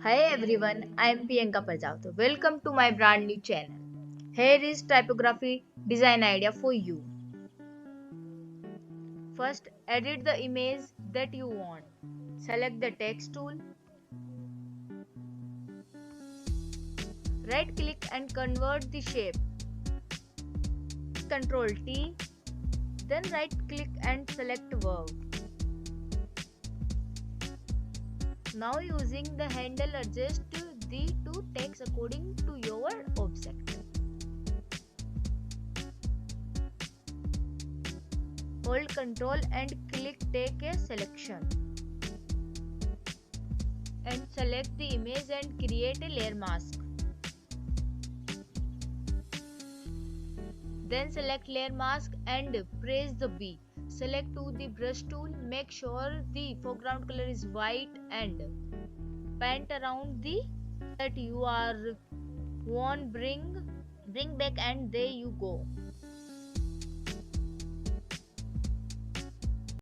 Hi everyone, I am Priyanka Prajapati. Welcome to my brand new channel. Here is typography design idea for you. First, edit the image that you want. Select the text tool. Right click and convert the shape. Ctrl T. Then right click and select verb. Now using the handle adjust the two text according to your object. Hold Ctrl and click take a selection. And select the image and create a layer mask. Then select layer mask and press the B. Select to the brush tool. Make sure the foreground color is white and paint around the that you are want bring back and there you go.